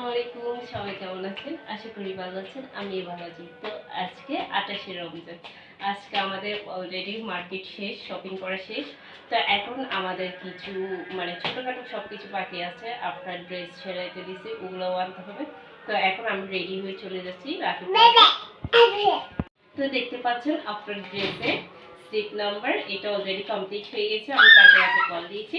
আসসালামু আলাইকুম, সবাই কেমন আছেন? আশা করি ভালো আছেন। আমিও ভালো আছি। তো আজকে 28শে রমজান। আজকে আমাদের অলরেডি মার্কেট শেষ, শপিং করা শেষ। তো এখন আমাদের কিছু ছোটখাটো সবকিছু বাকি আছে। আপনার ড্রেস সেলাইতে দিছি, ওগুলোও আনতে হবে। তো এখন আমি রেডি হয়ে চলে যাচ্ছি রাখি। তো দেখতে পাচ্ছেন আপনার ড্রেসে সিট নাম্বার এটা অলরেডি কমপ্লিট হয়ে গেছে। আমি তাকে কল দিয়েছি,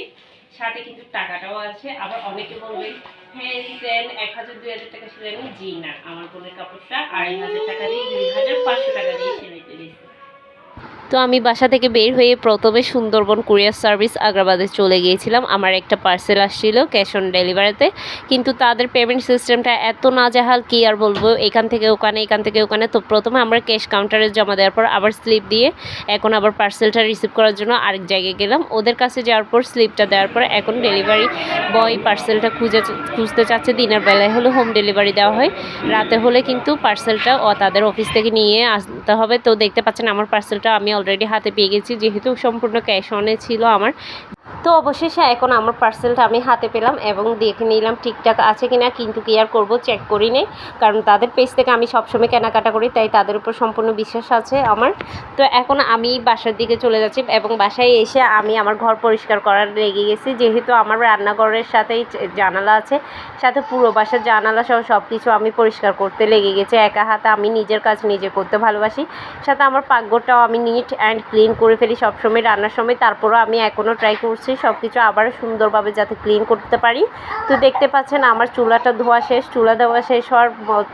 সাথে কিন্তু টাকাটাও আছে। আবার অনেকে বলবেন হ্যাঁ দেন 1000-2000 টাকা সেলাই নেই। জি না, আমার বোনের কাপড়টা 2500 টাকা দিয়ে 2500 টাকা দিয়ে সেলাই করে দিয়েছি। তো আমি বাসা থেকে বের হয়ে প্রথমে সুন্দরবন কুরিয়ার সার্ভিস আগ্রাবাদে চলে গিয়েছিলাম। আমার একটা পার্সেল আসছিল ক্যাশ অন ডেলিভারিতে, কিন্তু তাদের পেমেন্ট সিস্টেমটা এত নাজেহাল কি আর বলবো, এখান থেকে ওখানে। তো প্রথমে আমরা ক্যাশ কাউন্টারে জমা দেওয়ার পর আবার স্লিপ দিয়ে এখন আবার পার্সেলটা রিসিভ করার জন্য আরেক জায়গায় গেলাম। ওদের কাছে যাওয়ার পর স্লিপটা দেওয়ার পর এখন ডেলিভারি বয় পার্সেলটা খুঁজতে চাচ্ছে। দিনের বেলায় হলে হোম ডেলিভারি দেওয়া হয়, রাতে হলে কিন্তু পার্সেলটা তাদের অফিস থেকে নিয়ে আসতে হবে। তো দেখতে পাচ্ছেন আমার পার্সেলটা আমি অলরেডি হাতে পেয়ে গেছি, যেহেতু সম্পূর্ণ ক্যাশ অনে ছিল আমার। তো অবশেষে এখন আমার পার্সেলটা আমি হাতে পেলাম এবং দেখে নিলাম ঠিকঠাক আছে কিনা, কিন্তু কি আর করবো, চেক করি নেই, কারণ তাদের পেজ থেকে আমি সবসময় কেনাকাটা করি, তাই তাদের উপর সম্পূর্ণ বিশ্বাস আছে আমার। তো এখন আমি বাসার দিকে চলে যাচ্ছি এবং বাসায় এসে আমি আমার ঘর পরিষ্কার করার লেগে গেছি, যেহেতু আমার রান্নাঘরের সাথেই জানালা আছে, সাথে পুরো বাসার জানালা সহ সব কিছু আমি পরিষ্কার করতে লেগে গেছে। একা হাতে আমি নিজের কাজ নিজে করতে ভালোবাসি, সাথে আমার পাকঘরটাও আমি নিট অ্যান্ড ক্লিন করে ফেলি সবসময় রান্নার সময়। তারপরও আমি এখনও ট্রাই করছি সব কিছু আবার সুন্দরভাবে যাতে ক্লিন করতে পারি। তো দেখতে পাচ্ছেন আমার চুলাটা ধোয়া শেষ। চুলা ধোয়া শেষ হওয়ার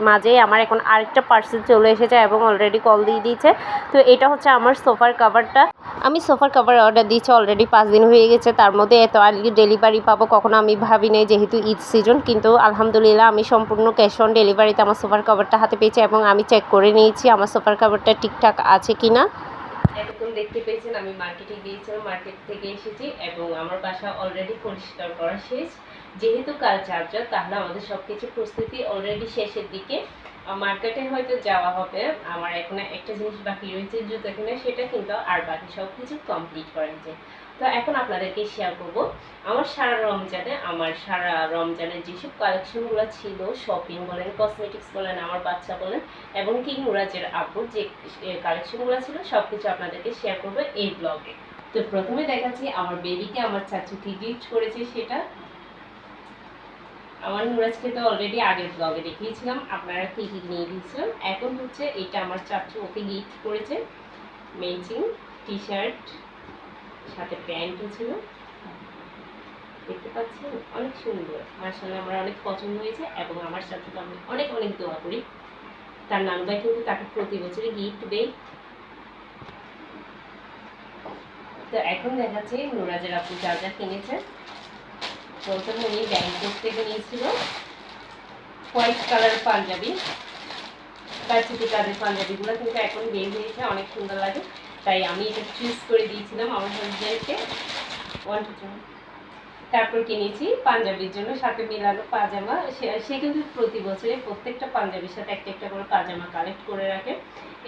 মাঝেই আমার এখন আরেকটা পার্সেল চলে এসেছে এবং অলরেডি কল দিয়ে দিয়েছে। তো এটা হচ্ছে আমার সোফার কাভারটা। আমি সোফার কাভার অর্ডার দিয়েছি অলরেডি 5 দিন হয়ে গেছে, তার মধ্যে এত আর্লি ডেলিভারি পাবো কখনো আমি ভাবি নাই, যেহেতু ঈদ সিজন। কিন্তু আলহামদুলিল্লাহ আমি সম্পূর্ণ ক্যাশ অন ডেলিভারিতে আমার সোফার কাভারটা হাতে পেয়েছি এবং আমি চেক করে নিয়েছি আমার সোফার কাভারটা ঠিকঠাক আছে কি না। এতক্ষণ দেখতে পেয়েছেন আমি মার্কেটে গিয়েছিলাম, মার্কেট থেকে এসেছি এবং আমার বাসা অলরেডি পরিষ্কার করা শেষ। যেহেতু কাল চার্জার, তাহলে আমাদের সব কিছু প্রস্তুতি অলরেডি শেষের দিকে। মার্কেটে হয়তো যাওয়া হবে, আমার এখন একটা জিনিস বাকি রয়েছে জুতো কিনে, সেটা কিন্তু আর বাকি সব কিছু কমপ্লিট করা হয়েছে। তো এখন আপনাদেরকে শেয়ার করব আমার সারা রমজানের যেসব কালেকশনগুলো ছিল, শপিং বলেন, কসমেটিক্স বলেন, আমার বাচ্চা বলেন, এবং কি মুরাজের আব্বুর যে কালেকশনগুলো ছিল, সব কিছু আপনাদেরকে শেয়ার করবো এই ব্লগে। তো প্রথমে দেখাচ্ছি আমার বেবিকে আমার চাচু কি গিফট করেছে সেটা। আমার নুরাজকে তো অলরেডি আগের ব্লগে দেখিয়েছিলাম আপনারা কি কি নিয়ে দিয়েছিলাম। এখন হচ্ছে এটা আমার চাচু ওকে গিফট করেছে, ম্যাচিং টি শার্ট সাথে প্যান্টও ছিল, দেখতে পাচ্ছেন অনেক সুন্দর। মাশাআল্লাহ আমার অনেক পছন্দ হয়েছে এবং আমার চাচুকে আমি অনেক অনেক দোয়া করি। তার নানুভাই কিন্তু তাকে প্রতি বছরই গিফট দেয়। তো এখন দেখাচ্ছি নুরাজের আপু যা যা কিনেছে। প্রথমে উনি ব্যাংকক থেকে নিয়েছিল হোয়াইট কালার পাঞ্জাবি, কারচুপি কাজের পাঞ্জাবিগুলো কিন্তু এখন বের হয়েছে, অনেক সুন্দর লাগে, তাই আমি এটা চুজ করে দিয়েছিলাম আমার হাজব্যান্ডকে। তারপর কিনেছি পাঞ্জাবির জন্য সাথে মিলানো পাজামা। সে কিন্তু প্রতি বছরে প্রত্যেকটা পাঞ্জাবির সাথে একটা একটা করে পাজামা কালেক্ট করে রাখে।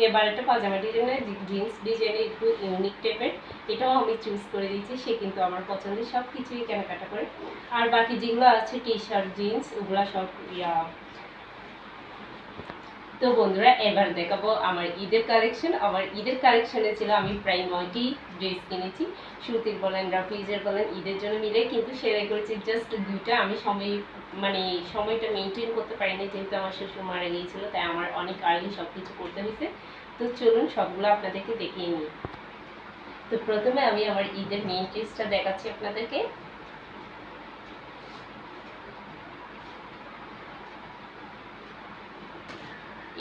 এবার একটা পাজামা ডিজাইনের জিন্স ডিজাইনে একটু ইউনিক টাইপের, এটাও আমি চুজ করে দিয়েছি। সে কিন্তু আমার পছন্দের সব কিছুই কেনাকাটা করে। আর বাকি যেগুলো আছে টি শার্ট জিন্স ওগুলো সব তো বন্ধুরা এবার দেখাবো আমার ঈদের কালেকশন। আমার ঈদের কালেকশনে ছিল আমি প্রায় 9টি ড্রেস কিনেছি, সুতির বলেন রাফিজের বলেন, ঈদের জন্য মিলে কিন্তু সেলাই করেছি জাস্ট 2টা। আমি সময়টা মেনটেন করতে পারিনি, যেহেতু আমার শ্বশুর মারা গিয়েছিল, তাই আমার অনেক আর্লি সব কিছু করতে হয়েছে। তো চলুন সবগুলো আপনাদেরকে দেখিয়ে নিই। তো প্রথমে আমি আমার ঈদের মেইন ড্রেসটা দেখাচ্ছি আপনাদেরকে।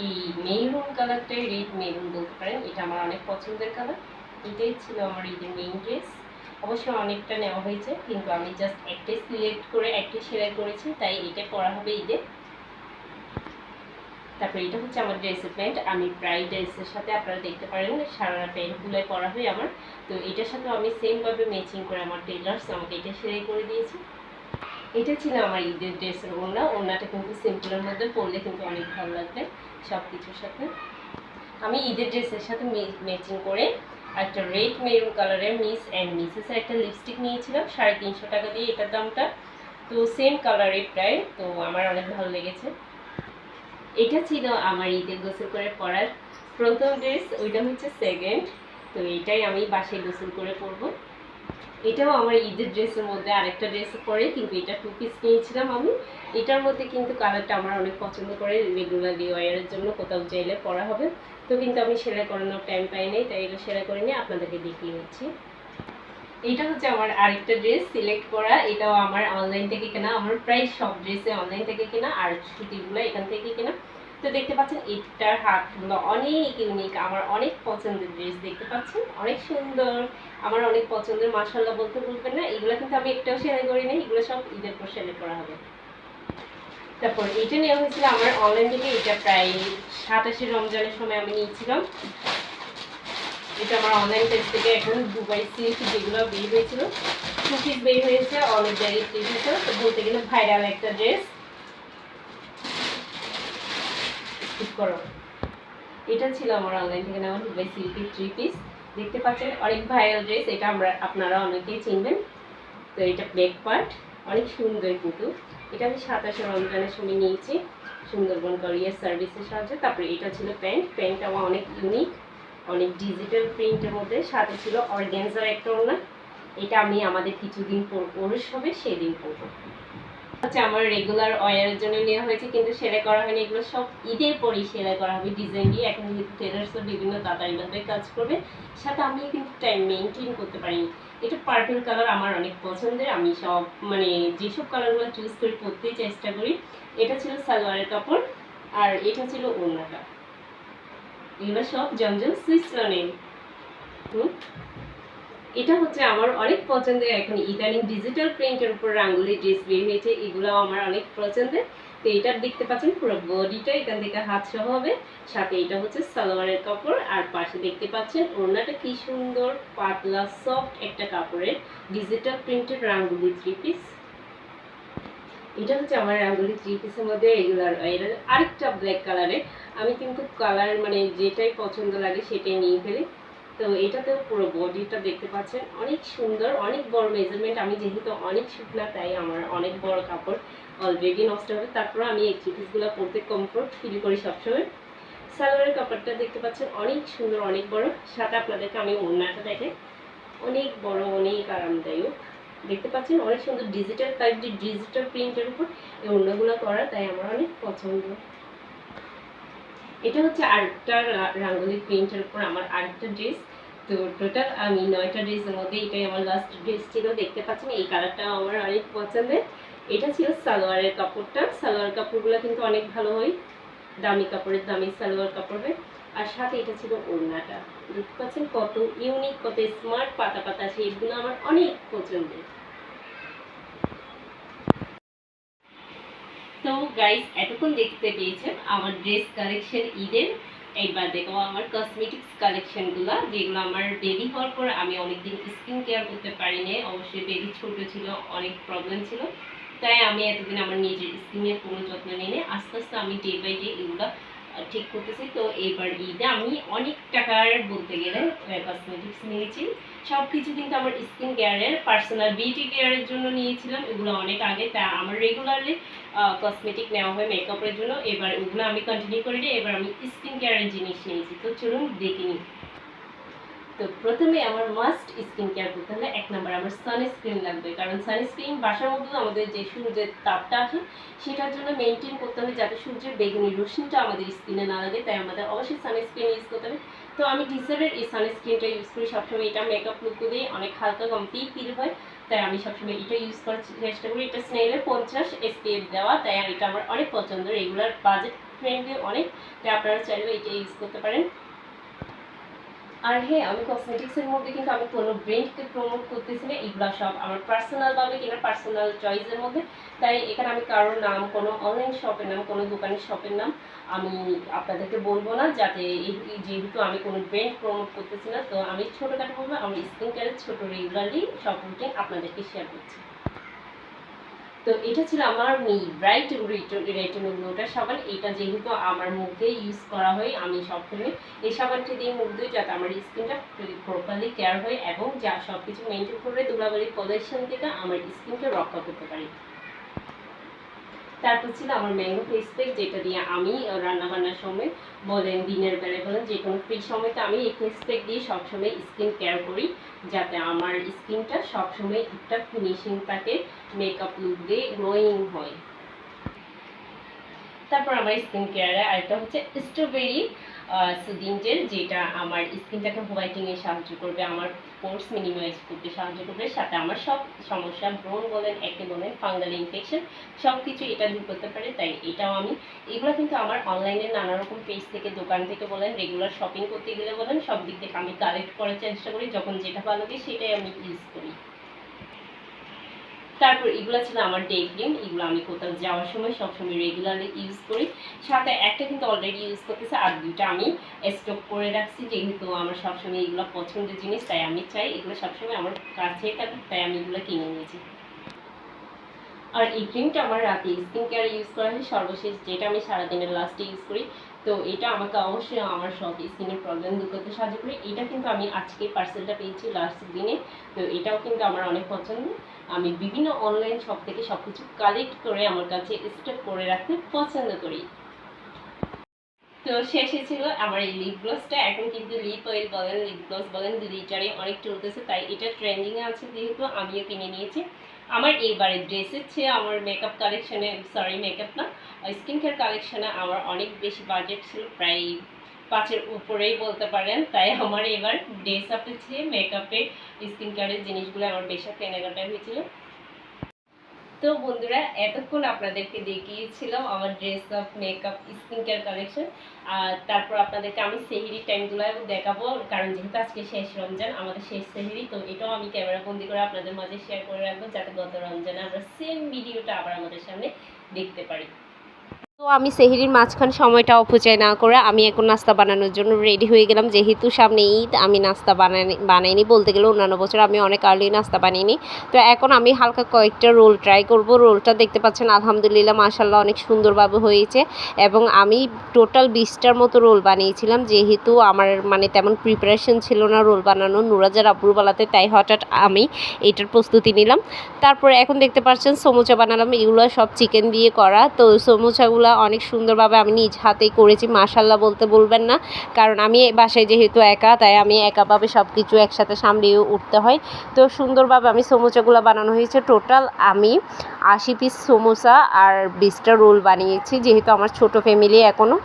এই মেরুন কালারটাই রেড মেরুন বলতে পারেন, এটা আমার অনেক পছন্দের কালার। এটাই ছিল আমার ঈদের মেইন ড্রেস। অবশ্যই অনেকটা নেওয়া হয়েছে, কিন্তু আমি জাস্ট একটাই সিলেক্ট করে একটাই সেলাই করেছি, তাই এটা পরা হবে ঈদে। তারপরে এটা হচ্ছে আমার ড্রেসের প্যান্ট। আমি প্রায় ড্রেসের সাথে আপনারা দেখতে পারেন সারা প্যান্টগুলোই পরা হয় আমার। তো এটার সাথে আমি সেমভাবে ম্যাচিং করে আমার টেলার্স আমাকে এটা সেলাই করে দিয়েছি। এটা ছিল আমার ঈদের ড্রেসের ওড়নাটা কিন্তু সিম্পলের মধ্যে পরলে কিন্তু অনেক ভালো লাগবে সব কিছুর সাথে। আমি ঈদের ড্রেসের সাথে ম্যাচিং করে একটা রেড মেরুন কালারের মিস অ্যান্ড মিসেসের একটা লিপস্টিক নিয়েছিলাম 350 টাকা দিয়ে এটার দামটা। তো তো সেম কালারই প্রায়, তো আমার অনেক ভালো লেগেছে। এটা ছিল আমার ঈদের গোসল করে পরার প্রথম ড্রেস, ওইটা হচ্ছে সেকেন্ড। তো এটাই আমি বাসায় গোসল করে পরবো। এটাও আমার ঈদের ড্রেসের মধ্যে আরেকটা ড্রেস পরে, কিন্তু এটা 2 পিস নিয়েছিলাম আমি। এটার মধ্যে কিন্তু কালারটা আমার অনেক পছন্দ করে, রেগুলারলি ওয়ারের জন্য কোথাও চাইলে পরা হবে। তো কিন্তু আমি সেলাই করানোর টাইম পাই নাই, তাই এটা সেলাই করে নিয়ে আপনাদেরকে দেখিয়ে নিচ্ছি। এটা হচ্ছে আমার আরেকটা ড্রেস সিলেক্ট করা, এটাও আমার অনলাইন থেকে কেনা। আমার প্রায় সব ড্রেসে অনলাইন থেকে কেনা, আর সুতিগুলো এখান থেকে কেনা। তো দেখতে পাচ্ছেন এটার হাতগুলো অনেক ইউনিক, আমার অনেক পছন্দের ড্রেস। দেখতে পাচ্ছেন অনেক সুন্দর, আমার অনেক পছন্দের, মাশাআল্লাহ বলতে বলবেন না। এগুলো কিন্তু আমি একটাও সেলাই করি না, এগুলো সব ঈদের পর সেলাই করা হবে। তারপর এটা নেওয়া হয়েছিল আমার অনলাইন থেকে, এটা প্রায় 27 রমজানের সময় আমি নিয়েছিলাম। এটা আমার অনলাইন পেজ থেকে এখন দুবাই সিল্ক যেগুলো বের হয়েছিল, 2 পিস বের হয়েছে, অনেক জায়গায় চেঞ্জ হয়েছে। তো বলতে গেলে ভাইরাল একটা ড্রেস। ঠিক করো, এটা ছিল আমার অনলাইন থেকে নেওয়া দুবাই সিল্কের 3 পিস। দেখতে পাচ্ছেন অনেক ভাইরাল ড্রেস, এটা আপনারা অনেকেই চিনবেন। তো এটা ব্যাক পার্ট অনেক সুন্দর, কিন্তু এটা আমি 27 রমজানের সময় নিয়েছি সুন্দরবন কোরিয়ার সার্ভিসের সাহায্যে। তারপরে এটা ছিল প্যান্ট, প্যান্টটা আমার অনেক ইউনিক, অনেক ডিজিটাল প্রিন্টের মধ্যে, সাথে ছিল অর্গানজার একটা ওড়না। এটা আমি আমাদের কিছুদিন পর ওরস হবে সেদিন পরবো। হচ্ছে আমার রেগুলার ওয়ারের জন্য নেওয়া হয়েছে, কিন্তু সেলাই করা হয়নি। এগুলো সব ঈদের পরই সেলাই করা হবে ডিজাইন দিয়ে। এখন যেহেতু টেলার্সও বিভিন্ন তাড়াতাড়িভাবে কাজ করবে, সাথে আমি কিন্তু টাইম মেনটেন করতে পারিনি। এটা পার্পল কালার আমার অনেক পছন্দের, আমি সব মানে যেসব কালারগুলো চুজ করে পরতেই চেষ্টা করি। এটা ছিল সালোয়ারের কাপড়, আর এটা ছিল ওড়নাটা। এগুলো সব জমজম সুইসলনের। এটা হচ্ছে আমার অনেক পছন্দের, এখন ইদানিং ডিজিটাল প্রিন্টের উপর রাঙ্গুলি ড্রেস বের হয়েছে, এগুলো আমার অনেক পছন্দের। তো এটা দেখতে পাচ্ছেন পুরো বডিটা এখান থেকে হাত সহ হবে, সাথে এটা হচ্ছে সালোয়ারের কাপড়, আর পাশে দেখতে পাচ্ছেন ওড়নাটা কি সুন্দর পাতলা সফট একটা কাপড়ের ডিজিটাল প্রিন্টের রাঙ্গুলি 3 পিস। এটা হচ্ছে আমার রাঙ্গুলি 3 পিসের মধ্যে রেগুলার এর আরেকটা ব্ল্যাক কালারের। আমি কিন্তু কালার মানে যেটাই পছন্দ লাগে সেটাই নিয়ে ফেলি। তো এটাতেও পুরো বডিটা দেখতে পাচ্ছেন অনেক সুন্দর, অনেক বড় মেজারমেন্ট। আমি যেহেতু অনেক শুকনা, তাই আমার অনেক বড় কাপড় অলরেডি নষ্ট হবে, তারপর আমি এই 3 পিসগুলো পরতে কমফোর্ট ফিল করি সবসময়। সালোয়ারের কাপড়টা দেখতে পাচ্ছেন অনেক সুন্দর, অনেক বড়, সাথে আপনাদেরকে আমি ওড়নাটা দেখে, অনেক বড়, অনেক আরামদায়ক। দেখতে পাচ্ছেন অনেক সুন্দর ডিজিটাল টাইপ, ডিজিটাল প্রিন্টের উপর এই ওড়নাগুলো করা, তাই আমার অনেক পছন্দ। এটা হচ্ছে আরেকটা রাঙ্গুলি প্রিন্টের উপর আমার আরেকটা ড্রেস। তো টোটাল আমি 9টা ড্রেসের মধ্যে এটাই আমার লাস্ট ড্রেস ছিল। দেখতে পাচ্ছেন এই কালারটা আমার অনেক পছন্দের। এটা ছিল সালোয়ারের কাপড়টা, সালোয়ার কাপড়গুলো কিন্তু অনেক ভালো হয়, দামি কাপড়ের দামি সালোয়ার কাপড় হয়। আর সাথে এটা ছিল ওড়নাটা, দেখতে পাচ্ছেন কত ইউনিক, কত স্মার্ট, পাতা পাতা শেপগুলো আমার অনেক পছন্দের। তো গাইস এতক্ষণ দেখতে পেয়েছেন আমার ড্রেস কালেকশন ঈদের। এইবার দেখো আমার কসমেটিক্স কালেকশনগুলো, যেগুলো আমার বেবি হওয়ার পর আমি অনেকদিন স্কিন কেয়ার করতে পারিনি। অবশ্যই বেবি ছোট ছিল, অনেক প্রবলেম ছিল, তাই আমি এতদিন আমার নিজের স্কিনের কোনো যত্ন নিয়ে আস্তে আস্তে আমি ডে বাই ডে এগুলো ঠিক করতেছি। তো এবার ঈদে আমি অনেক টাকার বলতে গেলে কসমেটিক্স নিয়েছি। সব কিছু কিন্তু আমার স্কিন কেয়ারের, পার্সোনাল বিউটি কেয়ারের জন্য নিয়েছিলাম, এগুলো অনেক আগে। তা আমার রেগুলারলি কসমেটিক নেওয়া হয় মেকআপের জন্য, এবার ওগুলো আমি কন্টিনিউ করে দিই। এবার আমি স্কিন কেয়ারের জিনিস নিয়েছি, তো চলুন দেখে নিই। তো প্রথমে আমার মাস্ট স্কিন কেয়ার করতে হলে 1 নাম্বার আমার সানস্ক্রিন লাগবে, কারণ সানস্ক্রিন বাসার মধ্যে আমাদের যে সূর্যের তাপটা আসে সেটার জন্য মেনটেন করতে হবে যাতে সূর্যের বেগুনি রশ্মিটা আমাদের স্কিনে না লাগে, তাই আমাদের অবশ্যই সানস্ক্রিন ইউজ করতে হবে। তো আমি ডিসারের এই সানস্ক্রিনটা ইউজ করি সবসময়, এটা মেকআপ লুক দিয়ে অনেক হালকা কমতি ফিল হয়, তাই আমি সবসময় এটা ইউজ করার চেষ্টা করি। এটা স্নেলের 50 SPF দেওয়া, তাই এটা আমার অনেক পছন্দ, রেগুলার বাজেট ফ্রেন্ডলি অনেক, তাই আপনারা চাইলে এটা ইউজ করতে পারেন। আর হ্যাঁ, আমি কসমেটিক্সের মধ্যে কিন্তু আমি কোনো ব্র্যান্ডকে প্রমোট করতেছি না, এগুলো সব আমার পার্সোনালভাবে কিনা পার্সোনাল চয়েসের মধ্যে, তাই এখানে আমি কারোর নাম, কোনো অনলাইন শপের নাম, কোনো দোকানের শপের নাম আমি আপনাদেরকে বলবো না, যাতে যেহেতু আমি কোনো ব্র্যান্ড প্রমোট করতেছি না। তো আমি ছোটোখাটোভাবে আমার স্কিন কেয়ারের ছোটো রেগুলারলি সব রুটিন আপনাদেরকে শেয়ার করছি। তো এটা ছিল আমার ব্রাইট রেটিনো গ্লোটার সাবান। এটা যেহেতু আমার মুখে ইউজ করা হয়, আমি সবসময় এই সাবানটি দিয়ে মুখ দিই যাতে আমার স্কিনটা প্রপারলি কেয়ার হয় এবং যা সব কিছু মেনটেন করে ধুলাবালি পলিউশন থেকে আমার স্কিনকে রক্ষা করতে পারি। তারপর ছিল আমার ম্যাঙ্গো ফেস প্যাক, যেটা দিয়ে আমি রান্নাবান্নার সময় বলেন দিনের বেলায় বলেন যে কোনো ফ্রি সময়তে আমি এই ফেস প্যাক দিয়ে সবসময় স্কিন কেয়ার করি, যাতে আমার স্কিনটা সবসময় একটা ফিনিশিং থাকে, মেকআপ লুক দিয়ে গ্লোয়িং হয়। তারপর আমার স্কিন কেয়ারে আরেকটা হচ্ছে স্ট্রবেরি সুদিং জেল, যেটা আমার স্কিনটাকে হোয়াইটিংয়ে সাহায্য করবে, আমার পোর্স মিনিমাইজ করতে সাহায্য করবে, সাথে আমার সব সমস্যা ব্রণ বলেন, একটি বলেন, ফাঙ্গাল ইনফেকশন সব কিছু এটা দূর করতে পারে। তাই এটাও আমি, এগুলো কিন্তু আমার অনলাইনে নানা রকম পেজ থেকে, দোকান থেকে বলেন, রেগুলার শপিং করতে গেলে বলেন, সব দিক থেকে আমি কালেক্ট করার চেষ্টা করি, যখন যেটা ভালো লাগে সেটাই আমি ইউজ করি। তারপর এগুলো ছিল আমার ডে ক্রিম, এগুলো আমি কোথাও যাওয়ার সময় সবসময় রেগুলারলি ইউজ করি, সাথে একটা কিন্তু অলরেডি ইউজ করতেছে, আর দুইটা আমি স্টক করে রাখছি, যেহেতু আমার সবসময় এগুলো পছন্দের জিনিস, তাই আমি চাই এগুলো সবসময় আমার কাছেই থাকুক, তাই আমি এগুলো কিনে নিয়েছি। আর এই ক্রিমটা আমার রাতে স্কিন কেয়ারে ইউজ করা হয় সর্বশেষ, যেটা আমি সারাদিনের লাস্টে ইউজ করি। তো এটা আমাকে অবশ্যই আমার সব স্কিনের প্রবলেম দূর করতে সাহায্য করে। এটা কিন্তু আমি আজকে পার্সেলটা পেয়েছি লাস্ট দিনে, তো এটাও কিন্তু আমার অনেক পছন্দ। আমি বিভিন্ন অনলাইন শপ থেকে সব কিছু কালেক্ট করে আমার কাছে স্টক করে রাখতে পছন্দ করি। তো শেষে ছিল আমার এই লিপ গ্লসটা। এখন কিন্তু লিপ অয়েল বলেন, লিপ গ্লস বলেন, দুইটারই অনেক চলতেছে, তাই এটা ট্রেন্ডিংয়ে আছে, যেহেতু আমিও কিনে নিয়েছি। আমার এইবারে ড্রেসের চেয়ে আমার মেকআপ কালেকশনে, সরি মেকআপ না, স্কিন কেয়ার কালেকশনে আমার অনেক বেশি বাজেট ছিল, প্রায় 5-এর উপরেই বলতে পারেন। তাই আমার এবার ড্রেস আপের চেয়ে মেকআপের, স্কিন কেয়ারের জিনিসগুলো আমার বেশি কেনাকাটা হয়েছিল। তো বন্ধুরা, এতক্ষণ আপনাদেরকে দেখিয়েছিলাম আমার dress up, makeup, skin care collection. আর তারপর আপনাদেরকে আমি সেহরি টাইমগুলো দেখাবো, কারণ যেহেতু আজকে শেষ রমজান, আমাদের শেষ সেহরি, তো এটাও আমি ক্যামেরা বন্দি করে আপনাদের মাঝে শেয়ার করে রাখবো, যাতে গত রমজানে আমরা সেম ভিডিওটা আবার আমাদের সামনে দেখতে পারি। তো আমি সেহরির মাঝখান সময়টা অপচয় না করে আমি এখন নাস্তা বানানোর জন্য রেডি হয়ে গেলাম। যেহেতু সামনে ঈদ, আমি নাস্তা বানাইনি বলতে গেলে, অন্যান্য বছর আমি অনেক আর্লি নাস্তা বানিয়ে। তো এখন আমি হালকা কয়েকটা রোল ট্রাই করব। রোলটা দেখতে পাচ্ছেন আলহামদুলিল্লাহ মাশাআল্লাহ অনেক সুন্দরভাবে হয়েছে, এবং আমি টোটাল 20টার মতো রোল বানিয়েছিলাম, যেহেতু আমার মানে তেমন প্রিপারেশন ছিল না রোল বানানোর, নুরাজার আব্বুর বেলাতে, তাই হঠাৎ আমি এইটার প্রস্তুতি নিলাম। তারপরে এখন দেখতে পাচ্ছেন সমোচা বানালাম, এগুলো সব চিকেন দিয়ে করা। তো সমোচাগুলো অনেক সুন্দরভাবে আমি নিজ হাতেই করেছি, মাশাআল্লাহ বলতে বলবেন না, কারণ আমি বাসায় যেহেতু একা, তাই আমি একাভাবে সব কিছু একসাথে সামলিয়ে উঠতে হয়। তো সুন্দরভাবে আমি সমোচাগুলো বানানো হয়েছে। টোটাল আমি 80 পিস সমোসা আর 20টা রোল বানিয়েছি, যেহেতু আমার ছোট ফ্যামিলি এখনও।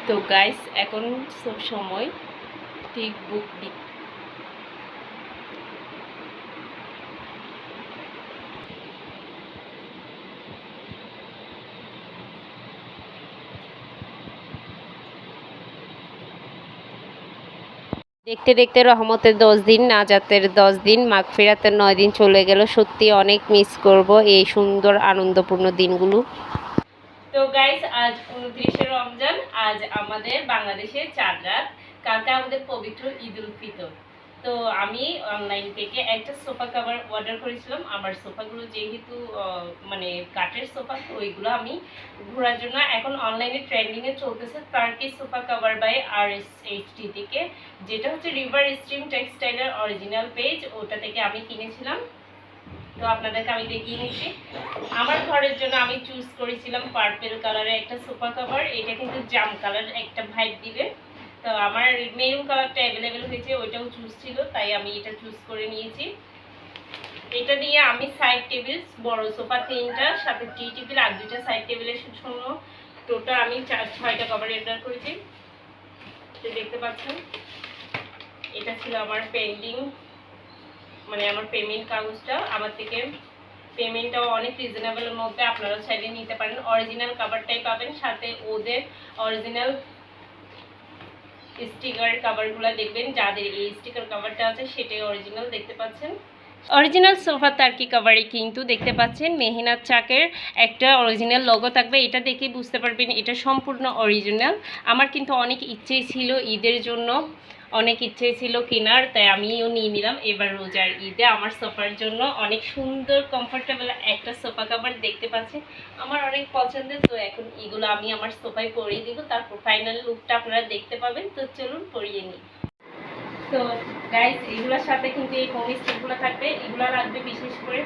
তো গাইস, এখন সব সময় ঠিক বুক দেখতে দেখতে রহমতের 10 দিন, নাজাতের 10 দিন, মাগফিরাতের 9 দিন চলে গেল। সত্যি অনেক মিস করব এই সুন্দর আনন্দপূর্ণ দিনগুলো। তো গাইস, আজ 29শে রমজান, আজ আমাদের বাংলাদেশে 4 রাত, কালকে আমাদের পবিত্র ঈদ উল ফিতর। তো আমি অনলাইন থেকে একটা সোফা কভার অর্ডার করেছিলাম। আমার সোফাগুলো যেহেতু মানে কাঠের সোফা, তো ওইগুলো আমি ঘোরার জন্য এখন অনলাইনে ট্রেন্ডিংয়ে চলতেছে Turkey sofa cover by RSHT থেকে, যেটা হচ্ছে রিভার স্ট্রিম টেক্সটাইলের অরিজিনাল পেজ, ওটা থেকে আমি কিনেছিলাম। তো আপনাদেরকে আমি দেখিয়ে নিচ্ছি। আমার ঘরের জন্য আমি চুজ করেছিলাম পার্পেল কালারের একটা সোফা কভার। এটা কিন্তু জাম কালার একটা ভাইব দিবে। তো আমার মেরুন কালারটা অ্যাভেলেবেল হয়েছে, ওইটাও চুজ ছিল, তাই আমি এটা চুজ করে নিয়েছি। এটা দিয়ে আমি সাইড টেবিল, বড় সোফা 3টা, সাথে টি টেবিল আর 2টা সাইড টেবিলের জন্য টোটাল আমি 6টা কভার অর্ডার করেছি। তো দেখতে পাচ্ছেন, এটা ছিল আমার পেন্ডিং, মানে আমার পেমেন্ট কাগজটা। আমার থেকে পেমেন্টটাও অনেক রিজনেবলের মধ্যে, আপনারা চাইলে নিতে পারেন। অরিজিনাল কভারটাই পাবেন, সাথে ওদের অরিজিনাল স্টিকার কভারগুলো দেখবেন, যাদের এই স্টিকার কভারটা আছে সেটাই অরিজিনাল। দেখতে পাচ্ছেন অরিজিনাল সোফা টার্কি কভারে কিন্তু দেখতে পাচ্ছেন মেহনাত চাকের একটা অরিজিনাল লোগো থাকবে, এটা দেখে বুঝতে পারবেন এটা সম্পূর্ণ অরিজিনাল। আমার কিন্তু অনেক ইচ্ছেই ছিল ঈদের জন্য, অনেক ইচ্ছে ছিল কেনার, তাই আমিও নিয়ে নিলাম। এবার রোজার ঈদে আমার সোফার জন্য অনেক সুন্দর কমফোর্টেবল একটা সোফা কভার দেখতে পাচ্ছেন, আমার অনেক পছন্দের। তো এখন এগুলো আমি আমার সোফায় পরিয়ে দিব, তারপর ফাইনাল লুকটা আপনারা দেখতে পাবেন। তো চলুন পরিয়ে নিই। তো গাইস, এগুলোর সাথে কিন্তু এই হোম স্টিকগুলো থাকবে, এগুলো লাগবে বিশেষ করে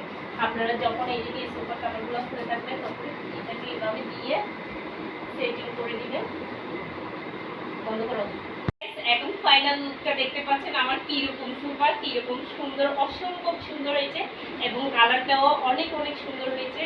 আপনারা যখন এইদিকে সোফা কাভারগুলো খুলে থাকবেন তখন এভাবে দিয়ে সেটিং করে দিবেন। বন্ধ করো। এখন ফাইনাল লুকটা দেখতে পাচ্ছেন আমার কিরকম সুপার, কিরকম সুন্দর, অসম্ভব সুন্দর হয়েছে এবং কালারটাও অনেক অনেক সুন্দর হয়েছে।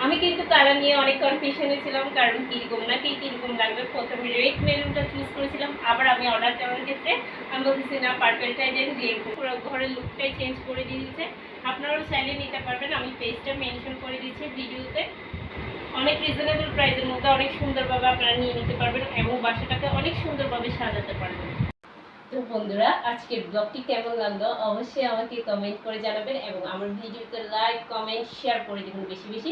আমি কিন্তু কালার নিয়ে অনেক কনফিউশনে ছিলাম, কারণ কিরকম না কিরকম লাগবে। প্রথমে রেড মেরুনটা চুজ করেছিলাম, আবার আমি অর্ডার দেওয়ার ক্ষেত্রে আমি বলতেছি না পার্পেলটাই দেন, দিয়ে পুরো ঘরের লুকটাই চেঞ্জ করে দিয়ে দিচ্ছে। আপনারাও চাইলে নিতে পারবেন, আমি পেজটা মেনশন করে দিচ্ছি ভিডিওতে। অনেক রিজনেবল প্রাইসের মধ্যে অনেক সুন্দরভাবে আপনারা নিয়ে নিতে পারবেন এবং বাসাটাকে অনেক সুন্দরভাবে সাজাতে পারবেন। তো বন্ধুরা, আজকের ব্লগটি কেমন লাগলো অবশ্যই আমাকে কমেন্ট করে জানাবেন এবং আমার ভিডিওতে লাইক কমেন্ট শেয়ার করে দেবেন বেশি বেশি।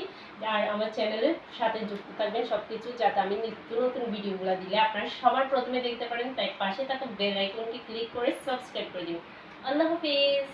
আর আমার চ্যানেলের সাথে যুক্ত থাকবেন সব কিছু, যাতে আমি নিত্য নতুন ভিডিওগুলো দিলে আপনারা সবার প্রথমে দেখতে পারেন। তাই পাশে থাকা বেল আইকনটি ক্লিক করে সাবস্ক্রাইব করে দিন। আল্লাহ হাফিজ।